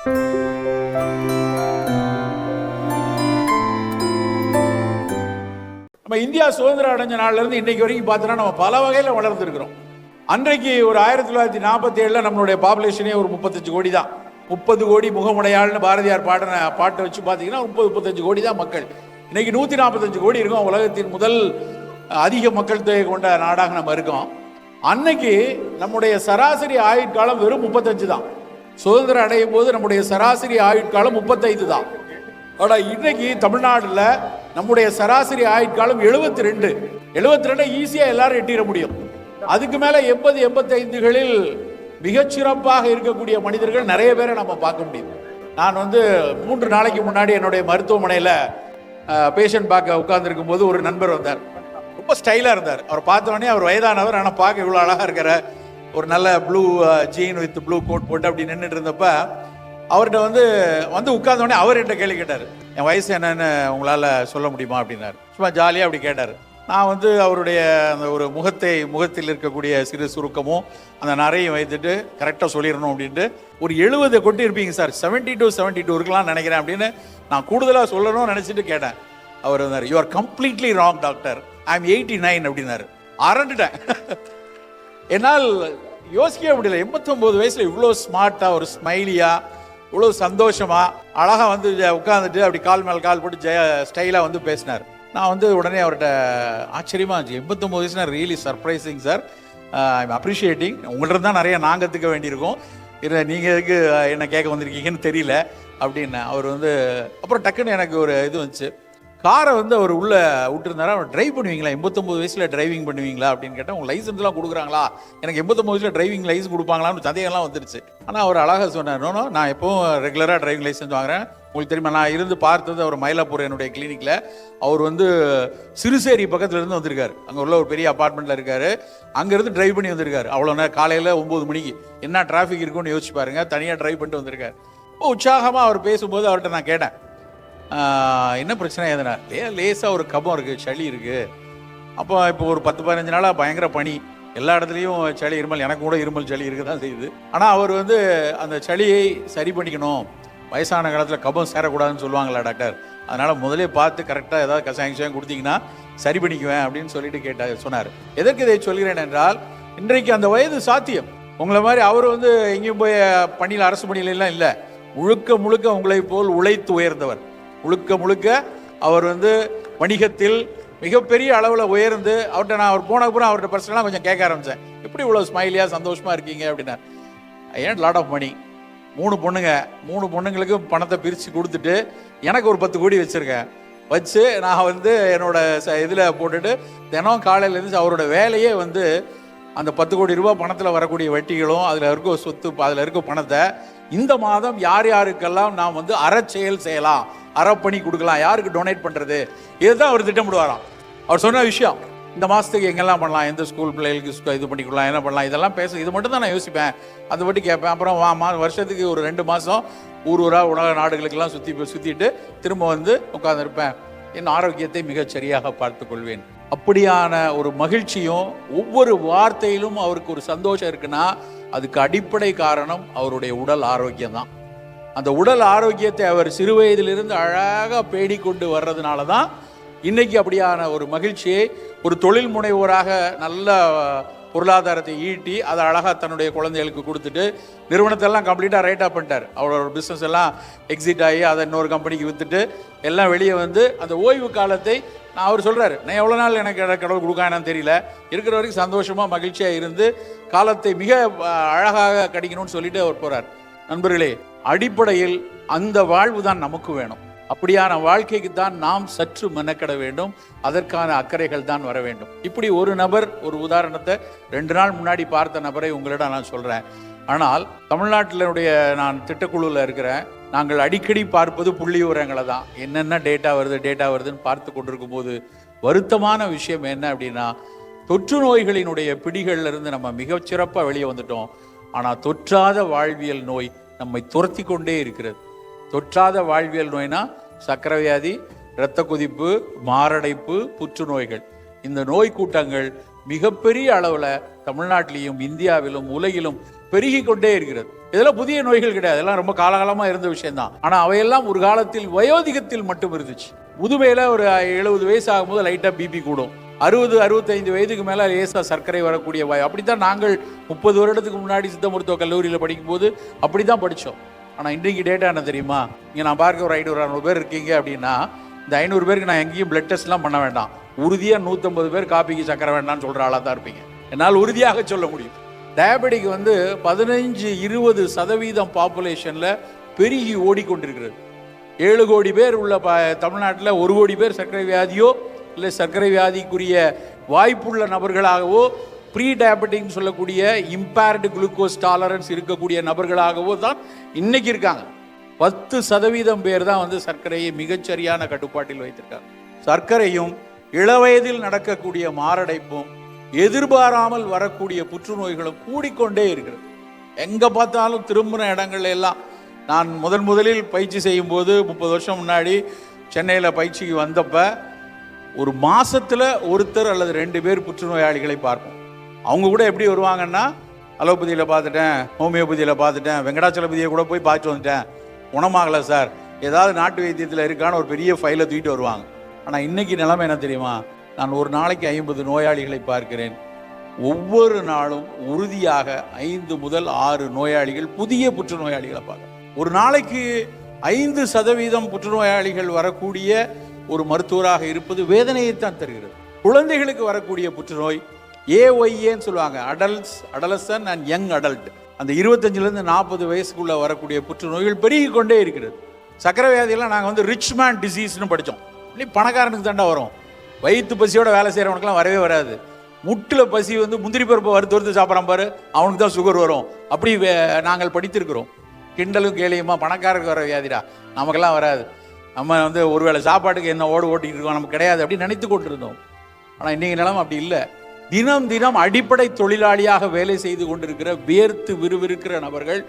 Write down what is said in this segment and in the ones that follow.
நம்ம இந்தியா சுதந்திரம் அடைஞ்ச நாள்ல இருந்து இன்னைக்கு வரைக்கும் பார்த்தோன்னா நம்ம பல வகையில் வளர்ந்துருக்கிறோம். அன்றைக்கு ஒரு 1947 நம்மளுடைய பாப்புலேஷனே ஒரு 35 கோடி தான். 30 கோடி முகமுடையாள்னு பாரதியார் பாட்டை வச்சு பார்த்தீங்கன்னா 30-35 கோடி தான் மக்கள். இன்னைக்கு 145 கோடி இருக்கும். உலகத்தின் முதல் அதிக மக்கள் தொகை கொண்ட நாடாக நம்ம இருக்கோம். அன்னைக்கு நம்முடைய சராசரி ஆயுட்காலம் வெறும் 35 தான். சுதந்திரம் அடையும் போது நம்முடைய சராசரி ஆயுட்காலம் 35 தான். ஆனால் இன்னைக்கு தமிழ்நாட்டில் நம்முடைய சராசரி ஆயுட்காலம் 72 ஈஸியாக எல்லாரும் எட்டிட முடியும். அதுக்கு மேலே 80-85களில் மிகச்சிறப்பாக இருக்கக்கூடிய மனிதர்கள் நிறைய பேரை நம்ம பார்க்க முடியும். நான் 3 நாளைக்கு முன்னாடி என்னுடைய மருத்துவமனையில் பேஷண்ட் பார்க்க உட்கார்ந்துருக்கும் போது ஒரு நண்பர் வந்தார். ரொம்ப ஸ்டைலாக இருந்தார். அவர் பார்த்தோடனே அவர் வயதானவர், ஆனால் பார்க்க இவ்வளோ அழகாக இருக்கிற ஒரு நல்ல blue jean with blue coat போட்டு அப்படி நின்றுட்டு இருந்தப்ப அவர்கிட்ட வந்து உட்கார்ந்தோடனே அவர் என்கிட்ட கேள்வி கேட்டார். என் வயசு என்னன்னு உங்களால் சொல்ல முடியுமா அப்படின்னாரு. சும்மா ஜாலியாக அப்படி கேட்டார். நான் அவருடைய அந்த ஒரு முகத்தில் இருக்கக்கூடிய சிறு சுருக்கமும் அந்த நரையும் வைத்துட்டு கரெக்டாக சொல்லிடணும் அப்படின்ட்டு ஒரு 70 கொட்டி இருப்பீங்க சார், 72 இருக்கலாம்னு நினைக்கிறேன் அப்படின்னு நான் கூடுதலாக சொல்லணும்னு நினச்சிட்டு கேட்டேன். அவர் வந்தார், you are completely wrong doctor, I am 89 அப்படின்னாரு. அரண்டுட்டேன். என்னால் யோசிக்கவே முடியல. 89 வயசுல இவ்வளோ ஸ்மார்ட்டாக, ஒரு ஸ்மைலியாக, இவ்வளோ சந்தோஷமாக அழகாக உட்காந்துட்டு அப்படி கால் மேல் கால் போட்டு ஸ்டைலாக பேசினார். நான் உடனே அவர்கிட்ட ஆச்சரியமாக இருந்துச்சு. 89 வயசுனா really surprising sir, I'm appreciating. உங்கள்கிட்ட தான் நிறைய நாங்கள் கற்றுக்க வேண்டியிருக்கோம், இல்லை நீங்கள் எதுக்கு என்ன கேட்க வந்திருக்கீங்கன்னு தெரியல அப்படின்னு. அவர் அப்புறம் டக்குன்னு எனக்கு ஒரு இது வந்துச்சு. காரை அவர் உள்ளே விட்டுருந்தாரா, அவர் டிரைவ் பண்ணுவீங்களா, 89 வயசில் டிரைவிங் பண்ணுவீங்களா அப்படின்னு கேட்டால், உங்கள் லைசன்ஸ்லாம் கொடுக்குறாங்களா, எனக்கு 89 வயசில் டிரைவிங் லைசன்ஸ் கொடுப்பாங்களான்னு சந்தேகம்லாம் வந்துருச்சு. ஆனால் அவர் அழகாக சொன்னார், நோ நான் எப்போவும் ரெகுலராக டிரைவிங் லைசன்ஸ் வாங்குறேன். உங்களுக்கு தெரியுமா, நான் இருந்து பார்த்தது அவர் மயிலாப்பூர் என்னுடைய கிளினிக்கில். அவர் சிறுசேரி பக்கத்தில் இருந்து வந்திருக்காரு. அங்கே உள்ள ஒரு பெரிய அப்பார்ட்மெண்ட்டில் இருக்கார். அங்கேருந்து டிரைவ் பண்ணி வந்திருக்காரு. அவ்வளோ நேரம் காலையில் 9 மணிக்கு என்ன டிராஃபிக் இருக்குன்னு யோசிச்சு பாருங்கள். தனியாக டிரைவ் பண்ணிட்டு வந்திருக்காரு. உற்சாகமாக அவர் பேசும்போது அவர்கிட்ட நான் கேட்டேன், என்ன பிரச்சனை எதுனா, லேசாக ஒரு கபம் இருக்குது, சளி இருக்குது. அப்போ இப்போ ஒரு 10-15 நாளாக பயங்கர பனி, எல்லா இடத்துலையும் சளி, இருமல், எனக்கு கூட இருமல் சளி இருக்க தான் செய்யுது. ஆனால் அவர் அந்த சளியை சரி பண்ணிக்கணும், வயசான காலத்தில் கபம் சேரக்கூடாதுன்னு சொல்லுவாங்களா டாக்டர், அதனால் முதலே பார்த்து கரெக்டாக ஏதாவது கசாயம் கொடுத்தீங்கன்னா சரி பண்ணிக்குவேன் அப்படின்னு சொல்லிட்டு சொன்னார். எதற்கு இதை சொல்கிறேன் என்றால், இன்றைக்கு அந்த வயது சாத்தியம். உங்களை மாதிரி அவர் எங்கேயும் போய் பணியில், அரசு பணியிலெல்லாம் இல்லை, முழுக்க உங்களை போல் உழைத்து உயர்ந்தவர். முழுக்க அவர் வணிகத்தில் மிகப்பெரிய அளவில் உயர்ந்து, அவர்கிட்ட நான் அவர் போனப்புறம் அவர்கிட்ட பர்சனலாக கொஞ்சம் கேட்க ஆரம்பித்தேன், எப்படி இவ்வளோ ஸ்மைலியாக சந்தோஷமாக இருக்கீங்க அப்படின்னா. ஏன் லாட் ஆஃப் மணி, 3 பொண்ணுங்களுக்கு பணத்தை பிரித்து கொடுத்துட்டு எனக்கு ஒரு 10 கோடி வச்சுருக்கேன். வச்சு நான் என்னோட இதில் போட்டுட்டு தினம் காலையிலேருந்து அவரோட வேலையே அந்த 10 கோடி ரூபாய் பணத்தில் வரக்கூடிய வட்டிகளும், அதில் இருக்க சொத்து, அதில் இருக்க பணத்தை இந்த மாதம் யார் யாருக்கெல்லாம் நாம் அறச்செயல் செய்யலாம், அறப்பணி கொடுக்கலாம், யாருக்கு டொனேட் பண்ணுறது, இதுதான் அவர் திட்டமிடுவாராம். அவர் சொன்ன விஷயம், இந்த மாதத்துக்கு எங்கெல்லாம் பண்ணலாம், எந்த ஸ்கூல் பிள்ளைகளுக்கு இது பண்ணிக்கலாம், என்ன பண்ணலாம், இதெல்லாம் இது மட்டும் தான் நான் யோசிப்பேன், அதை பற்றி கேட்பேன். அப்புறம் வருஷத்துக்கு ஒரு 2 மாதம் ஊராக உலக நாடுகளுக்கெல்லாம் சுற்றிட்டு திரும்ப உட்கார்ந்துருப்பேன். என் ஆரோக்கியத்தை மிகச் சரியாக பார்த்து கொள்வேன். அப்படியான ஒரு மகிழ்ச்சியும் ஒவ்வொரு வார்த்தையிலும் அவருக்கு ஒரு சந்தோஷம் இருக்குன்னா, அதுக்கு அடிப்படை காரணம் அவருடைய உடல் ஆரோக்கியம் தான். அந்த உடல் ஆரோக்கியத்தை அவர் சிறு வயதிலிருந்து அழகாக பேடி கொண்டு வர்றதுனால தான் இன்னைக்கு அப்படியான ஒரு மகிழ்ச்சியை ஒரு தொழில் முனைவோராக நல்ல பொருளாதாரத்தை ஈட்டி அதை அழகாக தன்னுடைய குழந்தைகளுக்கு கொடுத்துட்டு நிறுவனத்தெல்லாம் கம்ப்ளீட்டாக ரைட் ஆஃப் பண்ணிட்டார். அவரோட பிஸ்னஸ் எல்லாம் எக்ஸிட் ஆகி அதை இன்னொரு கம்பெனிக்கு விற்றுட்டு எல்லாம் வெளியே அந்த ஓய்வு காலத்தை அவர் சொல்கிறார், நான் எவ்வளோ நாள் எனக்கு கடவுள் கொடுக்கான்னு தெரியல, இருக்கிற வரைக்கும் சந்தோஷமாக மகிழ்ச்சியாக இருந்து காலத்தை மிக அழகாக கடிக்கணும்னு சொல்லிட்டு அவர் போகிறார். நண்பர்களே, அடிப்படையில் அந்த வாழ்வு தான் நமக்கு வேணும். அப்படியான வாழ்க்கைக்கு தான் நாம் சற்று மெனக்கட வேண்டும். அதற்கான அக்கறைகள் தான் வர வேண்டும். இப்படி ஒரு நபர், ஒரு உதாரணத்தை 2 நாள் முன்னாடி பார்த்த நபரை உங்களிடம் நான் சொல்கிறேன். ஆனால் தமிழ்நாட்டினுடைய நான் திட்டக்குழுவில் இருக்கிறேன். நாங்கள் அடிக்கடி பார்ப்பது புள்ளி விவரங்களை தான். என்னென்ன டேட்டா வருதுன்னு பார்த்து கொண்டிருக்கும் போது வருத்தமான விஷயம் என்ன அப்படின்னா, தொற்று நோய்களினுடைய பிடிகளில் இருந்து நம்ம மிகச்சிறப்பாக வெளியே வந்துட்டோம். ஆனால் தொற்றாத வாழ்வியல் நோய் நம்மை துரத்தி கொண்டே இருக்கிறது. தொற்றாத வாழ்வியல் நோய்னா சர்க்கரை வியாதி, இரத்த கொதிப்பு, மாரடைப்பு, புற்றுநோய்கள். இந்த நோய் கூட்டங்கள் மிகப்பெரிய அளவில் தமிழ்நாட்டிலையும் இந்தியாவிலும் உலகிலும் பெருகி கொண்டே இருக்கிறது. இதெல்லாம் புதிய நோய்கள் கிடையாது, இதெல்லாம் ரொம்ப காலகாலமாக இருந்த விஷயம்தான். ஆனால் அவையெல்லாம் ஒரு காலத்தில் வயோதிகத்தில் மட்டும் இருந்துச்சு. முதுமையில் ஒரு 70 வயசு ஆகும்போது லைட்டாக பிபி கூடும், 60-65 வயதுக்கு மேலே லேசாக சர்க்கரை வரக்கூடிய வாய். அப்படி தான் நாங்கள் 30 வருடத்துக்கு முன்னாடி சித்த மருத்துவ கல்லூரியில் படிக்கும்போது அப்படி தான் படித்தோம். ஆனால் இன்றைக்கு டேட்டா என்ன தெரியுமா? இங்கே நான் பார்க்க ஒரு 500-600 பேர் இருக்கீங்க அப்படின்னா, இந்த 500 பேருக்கு நான் எங்கேயும் பிளட் டெஸ்ட்லாம் பண்ண வேண்டாம், உறுதியாக 150 பேர் காப்பிக்கு சக்கரை வேண்டாம்னு சொல்கிற ஆளாக தான் இருப்பீங்க. என்னால் உறுதியாக சொல்ல முடியும். டயபெட்டிக் 15-20% பாப்புலேஷனில் பெருகி ஓடிக்கொண்டிருக்கிறது. 7 கோடி பேர் உள்ள தமிழ்நாட்டில் 1 கோடி பேர் சர்க்கரை வியாதியோ இல்லை சர்க்கரை வியாதிக்குரிய வாய்ப்புள்ள நபர்களாகவோ, ப்ரீ டயபெட்டிக்னு சொல்லக்கூடிய இம்பேர்டு குளுக்கோஸ் டாலரன்ஸ் இருக்கக்கூடிய நபர்களாகவோ தான் இன்னைக்கு இருக்காங்க. 10% பேர் தான் சர்க்கரையை மிகச்சரியான கட்டுப்பாட்டில் வைத்திருக்காங்க. சர்க்கரையும் இளவயதில் நடக்கக்கூடிய மாரடைப்பும் எதிர்பாராமல் வரக்கூடிய புற்றுநோய்களும் கூடிக்கொண்டே இருக்கிறது. எங்கே பார்த்தாலும் திரும்பின இடங்கள்ல எல்லாம். நான் முதலில் பயிற்சி செய்யும் போது 30 வருஷம் முன்னாடி சென்னையில் பயிற்சிக்கு வந்தப்ப ஒரு மாசத்துல ஒருத்தர் அல்லது 2 பேர் புற்றுநோயாளிகளை பார்ப்போம். அவங்க கூட எப்படி வருவாங்கன்னா, அலோபதியில் பார்த்துட்டேன், ஹோமியோபதியில் பார்த்துட்டேன், வெங்கடாச்சலபதியை கூட போய் பார்த்துட்டு வந்துட்டேன், குணமாகலை சார், ஏதாவது நாட்டு வைத்தியத்தில் இருக்கான்னு ஒரு பெரிய ஃபைலை தூக்கிட்டு வருவாங்க. ஆனால் இன்னைக்கு நிலைமை என்ன தெரியுமா? நான் ஒரு நாளைக்கு 50 நோயாளிகளை பார்க்கிறேன். ஒவ்வொரு நாளும் உறுதியாக 5 முதல் 6 நோயாளிகள், புதிய புற்றுநோயாளிகளை பார்க்க. ஒரு நாளைக்கு 5% புற்றுநோயாளிகள் வரக்கூடிய ஒரு மருத்துவராக இருப்பது வேதனையைத்தான் தருகிறது. குழந்தைகளுக்கு வரக்கூடிய புற்றுநோய் AYAன்னு சொல்லுவாங்க, அடலசன் அண்ட் யங் அடல்ட். அந்த 25 40 வயசுக்குள்ள வரக்கூடிய புற்றுநோய்கள் பெருகி கொண்டே இருக்கிறது. சக்கரை வியாதியெல்லாம் நாங்கள் ரிச் மேன் டிசீஸ்னு படித்தோம். பணக்காரனுக்கு தாண்டா வரும், வயிற்று பசியோட வேலை செய்கிறவனுக்குலாம் வரவே வராது. முட்டில் பசி முந்திரி பருப்பை வறுத்து சாப்பிட்றான் பாரு, அவனுக்கு தான் சுகர் வரும். அப்படி நாங்கள் படித்திருக்கிறோம். கிண்டலும் கேலியுமா, பணக்காரருக்கு வர வியாதிடா, நமக்கெல்லாம் வராது, நம்ம ஒருவேளை சாப்பாட்டுக்கு என்ன ஓட்டிகிட்டு இருக்கோம், நமக்கு கிடையாது அப்படின்னு நினைத்து கொண்டிருந்தோம். ஆனால் இன்றைக்கி நிலைமை அப்படி இல்லை. தினம் தினம் அடிப்படை தொழிலாளியாக வேலை செய்து கொண்டிருக்கிற வியர்த்து விறுவிறுக்கிற நபர்கள்,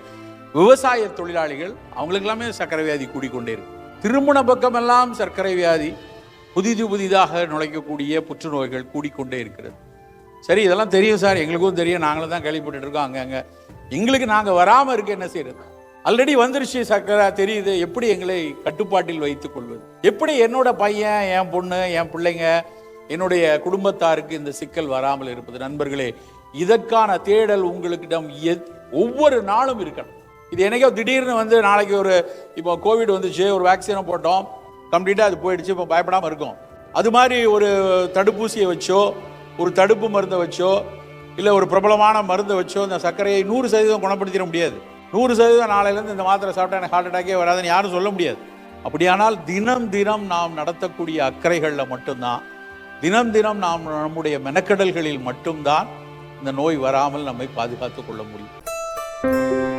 விவசாய தொழிலாளிகள், அவங்களுக்கு எல்லாமே சர்க்கரை வியாதி கூடிக்கொண்டே இருக்கு. திருமண பக்கமெல்லாம் சர்க்கரை வியாதி, புதிதாக நுழைக்கக்கூடிய புற்றுநோய்கள் கூடிக்கொண்டே இருக்கிறது. சரி, இதெல்லாம் தெரியும் சார், எங்களுக்கும் தெரியும், நாங்களும் தான் கேள்விப்பட்டு இருக்கோம் அங்கங்க. எங்களுக்கு நாங்கள் வராமல் இருக்க என்ன செய்யறது? ஆல்ரெடி வந்துருச்சு சர்க்கரை, தெரியுது. எப்படி எங்களை கட்டுப்பாட்டில் வைத்துக் கொள்வது? எப்படி என்னோட பையன், என் பொண்ணு, என் பிள்ளைங்க, என்னுடைய குடும்பத்தாருக்கு இந்த சிக்கல் வராமல் இருப்பது? நண்பர்களே, இதற்கான தேடல் உங்களுக்கிடம் ஒவ்வொரு நாளும் இருக்கணும். இது என்னைக்கோ திடீர்னு நாளைக்கு இப்போ கோவிட் வந்துச்சு, ஒரு வேக்சினை போட்டோம், கம்ப்ளீட்டாக அது போயிடுச்சு, இப்போ பயப்படாமல் இருக்கும். அது மாதிரி ஒரு தடுப்பூசியை வச்சோ, ஒரு தடுப்பு மருந்தை வச்சோ, இல்லை ஒரு பிரபலமான மருந்தை வச்சோ இந்த சர்க்கரையை 100% குணப்படுத்திட முடியாது. 100% நாளையிலேருந்து இந்த மாத்திரை சாப்பிட்டா எனக்கு ஹார்ட் அட்டாக்கே வராதுன்னு யாரும் சொல்ல முடியாது. அப்படியானால் தினம் தினம் நாம் நடத்தக்கூடிய அக்கறைகளில் மட்டும்தான், தினம் தினம் நாம் நம்முடைய மெனக்கடல்களில் மட்டும்தான் இந்த நோய் வராமல் நம்மை பாதுகாத்துக் கொள்ள முடியும்.